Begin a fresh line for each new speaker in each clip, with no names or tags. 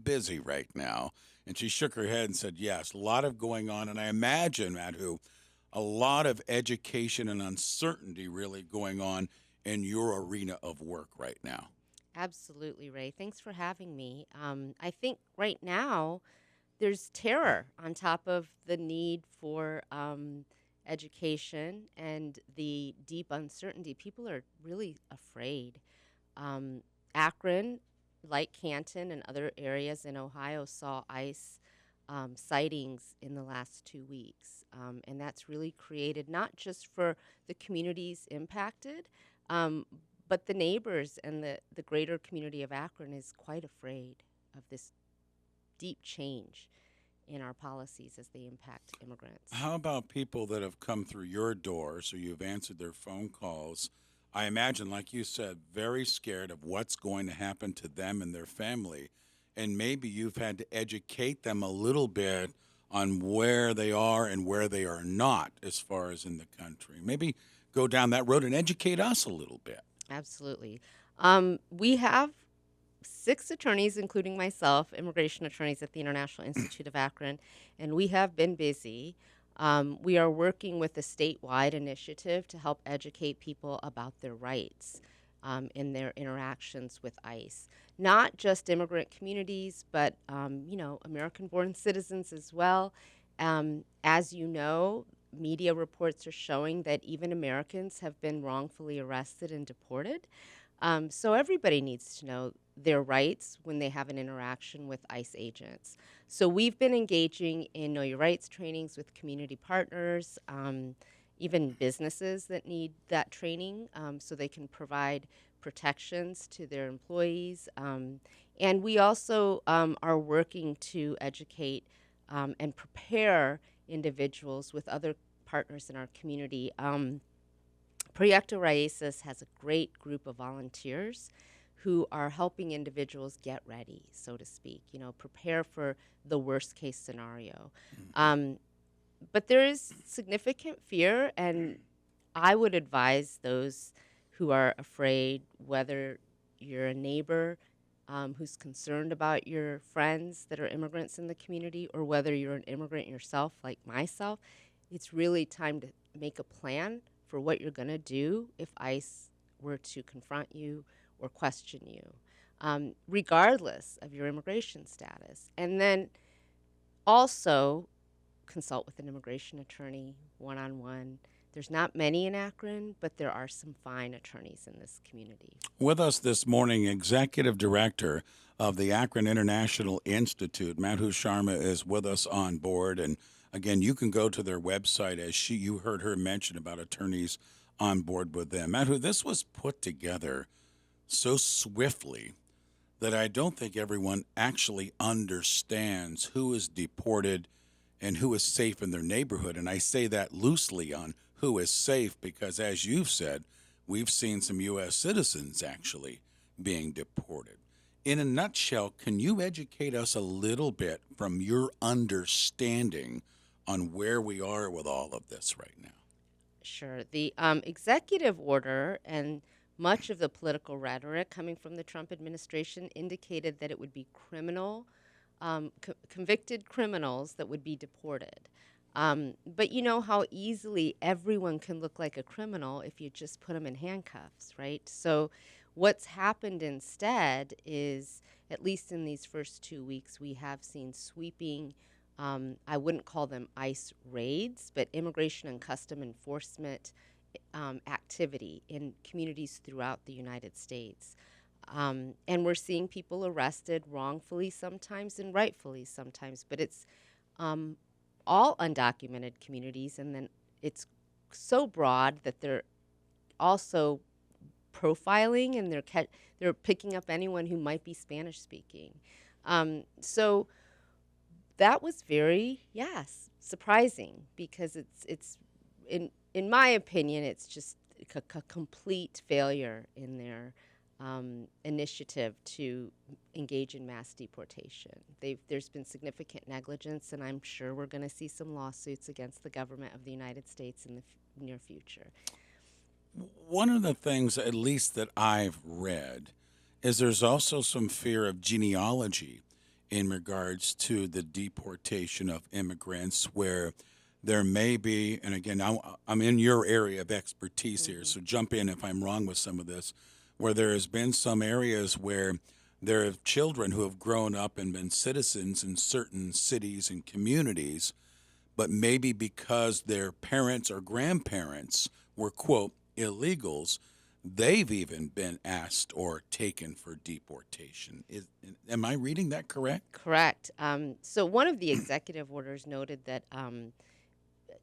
busy right now. And she shook her head and said, yes, a lot of going on. And I imagine, Madhu, a lot of education and uncertainty really going on in your arena of work right now.
Absolutely, Ray. Thanks for having me. I think right now there's terror on top of the need for education and the deep uncertainty. People are really afraid. Um, Akron, like Canton and other areas in Ohio, saw ICE sightings in the last 2 weeks. And that's really created not just for the communities impacted, um, but the neighbors and the greater community of Akron is quite afraid of this deep change in our policies as they impact immigrants.
How about people that have come through your door, so you've answered their phone calls? I imagine, like you said, very scared of what's going to happen to them and their family. And maybe you've had to educate them a little bit on where they are and where they are not as far as in the country. Maybe go down that road and educate us a little bit.
Absolutely. We have 6 attorneys, including myself, immigration attorneys at the International Institute of Akron, and we have been busy. We are working with a statewide initiative to help educate people about their rights in their interactions with ICE. Not just immigrant communities, but American-born citizens as well. As you know, media reports are showing that even Americans have been wrongfully arrested and deported. So everybody needs to know their rights when they have an interaction with ICE agents. So we've been engaging in Know Your Rights trainings with community partners, even businesses that need that training so they can provide protections to their employees. And we also are working to educate and prepare individuals with other partners in our community. Proyecto Raíces has a great group of volunteers who are helping individuals get ready, so to speak, prepare for the worst case scenario. Um, but there is significant fear, and I would advise those who are afraid, whether you're a neighbor who's concerned about your friends that are immigrants in the community, or whether you're an immigrant yourself, like myself, it's really time to make a plan for what you're going to do if ICE were to confront you or question you, regardless of your immigration status. And then also consult with an immigration attorney one on one. There's not many in Akron, but there are some fine attorneys in this community.
With us this morning, Executive Director of the Akron International Institute, Madhu Sharma, is with us on board. And again, you can go to their website as you heard her mention about attorneys on board with them. Madhu, this was put together so swiftly that I don't think everyone actually understands who is deported and who is safe in their neighborhood. And I say that loosely on who is safe because, as you've said, we've seen some U.S. citizens actually being deported. In a nutshell, can you educate us a little bit from your understanding on where we are with all of this right now?
Sure. The executive order and much of the political rhetoric coming from the Trump administration indicated that it would be convicted criminals that would be deported. But you know how easily everyone can look like a criminal if you just put them in handcuffs, right? So what's happened instead is, at least in these first 2 weeks, we have seen sweeping, I wouldn't call them ICE raids, but immigration and custom enforcement activity in communities throughout the United States. And we're seeing people arrested wrongfully sometimes and rightfully sometimes, but it's um, all undocumented communities, and then it's so broad that they're also profiling and they're picking up anyone who might be Spanish speaking. So that was very, yes, surprising because it's in my opinion, it's just a complete failure in their initiative to engage in mass deportation. There's been significant negligence, and I'm sure we're going to see some lawsuits against the government of the United States in the near future.
One of the things, at least that I've read, is there's also some fear of genealogy in regards to the deportation of immigrants, where there may be, and again, I'm in your area of expertise here,
Hmm.
so jump in if I'm wrong with some of this, where there has been some areas where there are children who have grown up and been citizens in certain cities and communities, but maybe because their parents or grandparents were, quote, illegals, they've even been asked or taken for deportation. Am I reading that correct?
Correct. So one of the executive orders noted that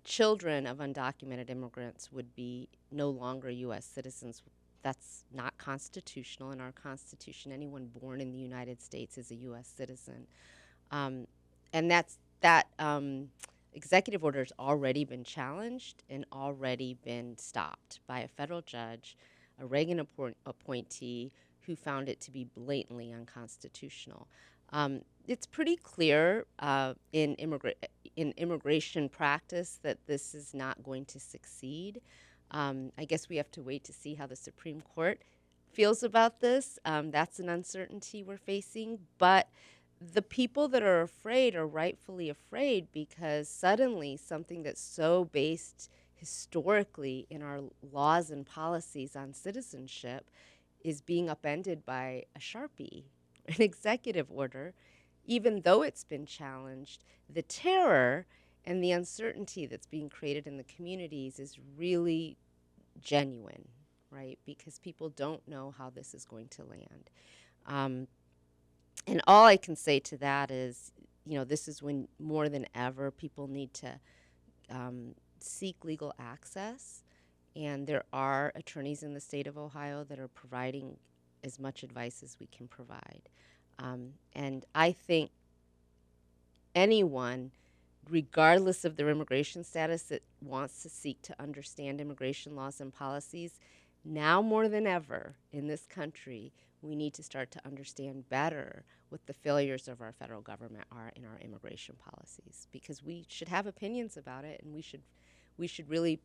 children of undocumented immigrants would be no longer U.S. citizens. That's not constitutional. In our Constitution, anyone born in the United States is a U.S. citizen. Um, and that executive order has already been challenged and already been stopped by a federal judge, a Reagan appointee, who found it to be blatantly unconstitutional. It's pretty clear in immigration practice that this is not going to succeed. I guess we have to wait to see how the Supreme Court feels about this. That's an uncertainty we're facing, but the people that are afraid are rightfully afraid because suddenly something that's so based historically in our laws and policies on citizenship is being upended by a Sharpie, an executive order, even though it's been challenged. The terror and the uncertainty that's being created in the communities is really genuine, right? Because people don't know how this is going to land. Um, and all I can say to that is, this is when more than ever people need to seek legal access. And there are attorneys in the state of Ohio that are providing as much advice as we can provide. And I think anyone, regardless of their immigration status, that wants to seek to understand immigration laws and policies, now more than ever in this country, we need to start to understand better what the failures of our federal government are in our immigration policies, because we should have opinions about it, and we should really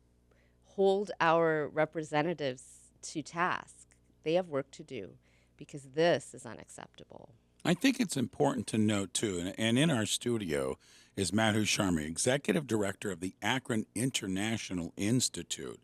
hold our representatives to task. They have work to do because this is unacceptable.
I think it's important to note, too, and in our studio is Madhu Sharma, Executive Director of the Akron International Institute.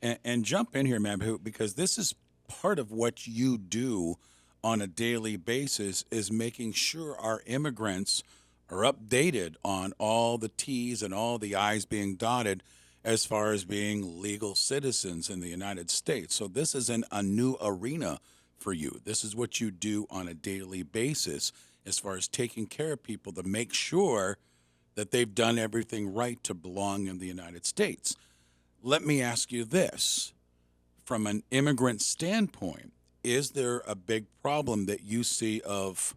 And jump in here, Madhu, because this is part of what you do on a daily basis is making sure our immigrants are updated on all the T's and all the I's being dotted as far as being legal citizens in the United States. So this isn't a new arena for you. This is what you do on a daily basis as far as taking care of people to make sure that they've done everything right to belong in the United States. Let me ask you this. From an immigrant standpoint, is there a big problem that you see of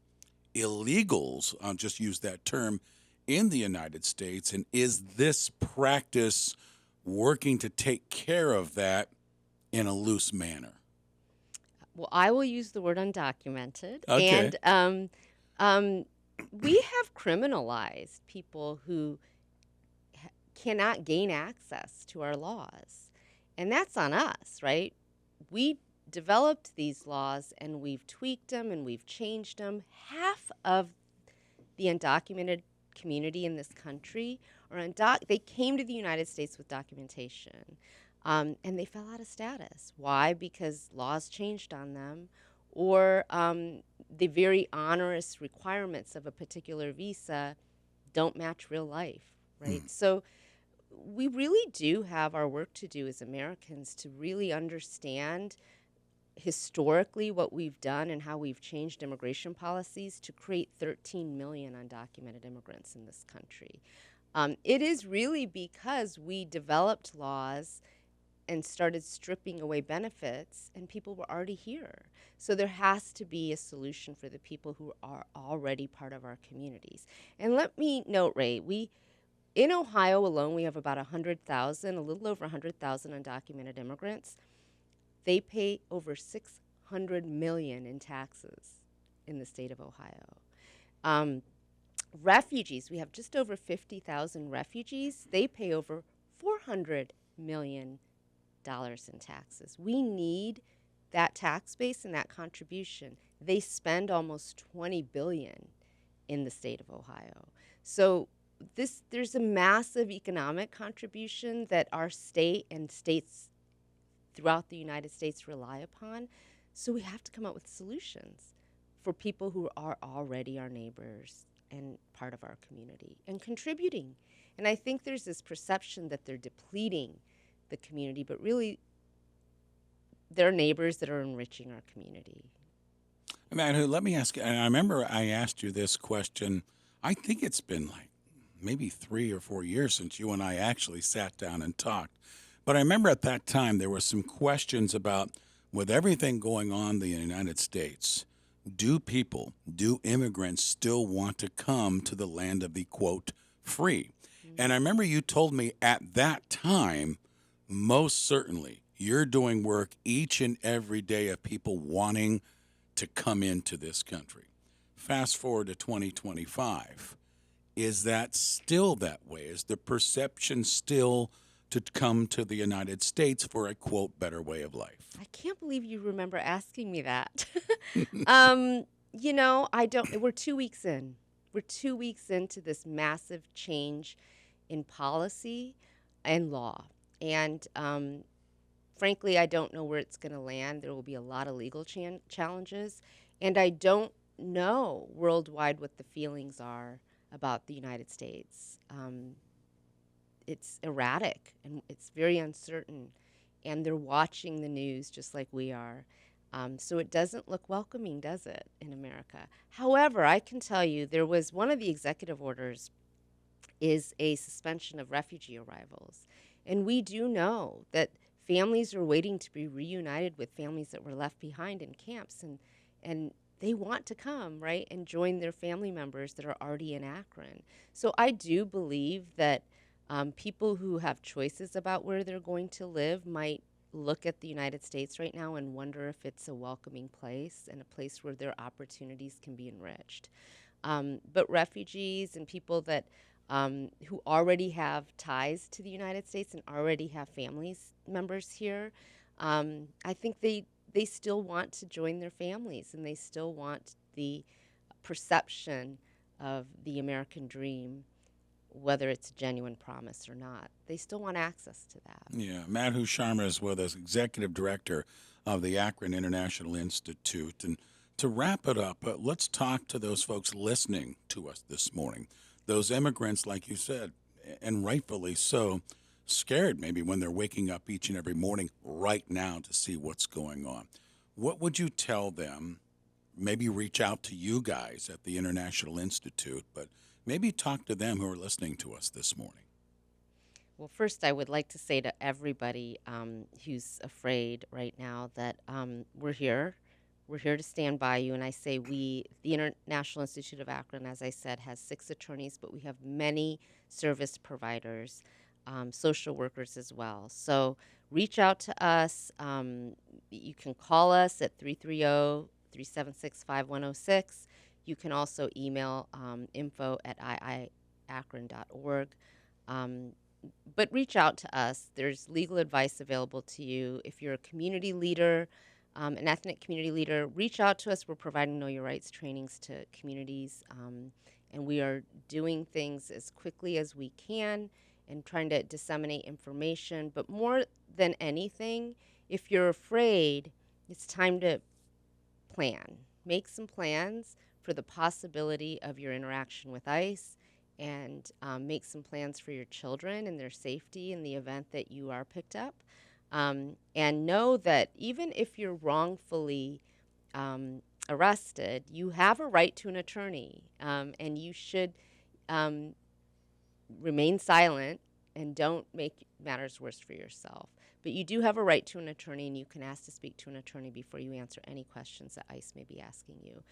illegals, I'll just use that term, in the United States? And is this practice working to take care of that in a loose manner?
Well, I will use the word undocumented.
Okay.
And we have criminalized people who cannot gain access to our laws. And that's on us, right? We developed these laws and we've tweaked them and we've changed them. Half of the undocumented community in this country they came to the United States with documentation. And they fell out of status. Why? Because laws changed on them, or the very onerous requirements of a particular visa don't match real life, right? So we really do have our work to do as Americans to really understand historically what we've done and how we've changed immigration policies to create 13 million undocumented immigrants in this country. It is really because we developed laws and started stripping away benefits, and people were already here. So there has to be a solution for the people who are already part of our communities. And let me note, Ray, in Ohio alone, we have about 100,000, a little over 100,000 undocumented immigrants. They pay over $600 million in taxes in the state of Ohio. Refugees, we have just over 50,000 refugees. They pay over $400 million in taxes. We need that tax base and that contribution. They spend almost $20 billion in the state of Ohio. So there's a massive economic contribution that our state and states throughout the United States rely upon. So we have to come up with solutions for people who are already our neighbors and part of our community and contributing. And I think there's this perception that they're depleting the community, but really they're neighbors that are enriching our community.
Madhu, let me ask you, and I remember I asked you this question, I think it's been like maybe 3 or 4 years since you and I actually sat down and talked. But I remember at that time there were some questions about, with everything going on in the United States, do immigrants still want to come to the land of the quote free? And I remember you told me at that time, most certainly, you're doing work each and every day of people wanting to come into this country. Fast forward to 2025. Is that still that way? Is the perception still to come to the United States for a quote better way of life?
I can't believe you remember asking me that. I don't. We're 2 weeks in. We're 2 weeks into this massive change in policy and law. And frankly, I don't know where it's going to land. There will be a lot of legal challenges. And I don't know worldwide what the feelings are about the United States. It's erratic and it's very uncertain. And they're watching the news just like we are. So it doesn't look welcoming, does it, in America? However, I can tell you there was one of the executive orders is a suspension of refugee arrivals. And we do know that families are waiting to be reunited with families that were left behind in camps, and they want to come, right, and join their family members that are already in Akron. So I do believe that people who have choices about where they're going to live might look at the United States right now and wonder if it's a welcoming place and a place where their opportunities can be enriched. But refugees and people that who already have ties to the United States and already have families members here, I think they still want to join their families and they still want the perception of the American dream, whether it's a genuine promise or not. They still want access to that.
Yeah, Madhu Sharma is with us, Executive Director of the Akron International Institute. And to wrap it up, let's talk to those folks listening to us this morning. Those immigrants, like you said, and rightfully so, scared maybe when they're waking up each and every morning right now to see what's going on. What would you tell them? Maybe reach out to you guys at the International Institute, but maybe talk to them who are listening to us this morning.
Well, first, I would like to say to everybody who's afraid right now that we're here. We're here to stand by you. And I say we, the International Institute of Akron, as I said, has 6 attorneys, but we have many service providers, social workers as well. So reach out to us. You can call us at 330-376-5106. You can also email info@iiakron.org. But reach out to us. There's legal advice available to you. If you're a community leader, an ethnic community leader, reach out to us. We're providing Know Your Rights trainings to communities, and we are doing things as quickly as we can and trying to disseminate information. But more than anything, if you're afraid, it's time to plan. Make some plans for the possibility of your interaction with ICE and make some plans for your children and their safety in the event that you are picked up. And know that even if you're wrongfully arrested, you have a right to an attorney, and you should remain silent and don't make matters worse for yourself. But you do have a right to an attorney, and you can ask to speak to an attorney before you answer any questions that ICE may be asking you.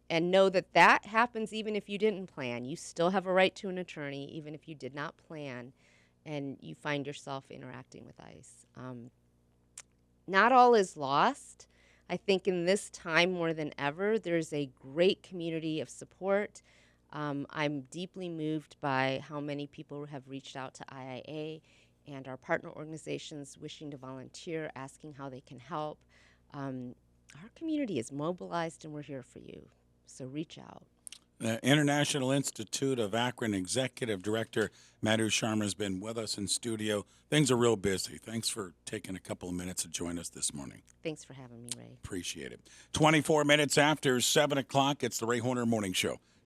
And know that that happens even if you didn't plan. You still have a right to an attorney, even if you did not plan and you find yourself interacting with ICE. Not all is lost. I think in this time more than ever, there's a great community of support. I'm deeply moved by how many people have reached out to IIA and our partner organizations wishing to volunteer, asking how they can help. Our community is mobilized and we're here for you, so reach out.
The International Institute of Akron Executive Director Madhu Sharma has been with us in studio. Things are real busy. Thanks for taking a couple of minutes to join us this morning.
Thanks for having me, Ray.
Appreciate it. 24 minutes after 7 o'clock, it's the Ray Horner Morning Show.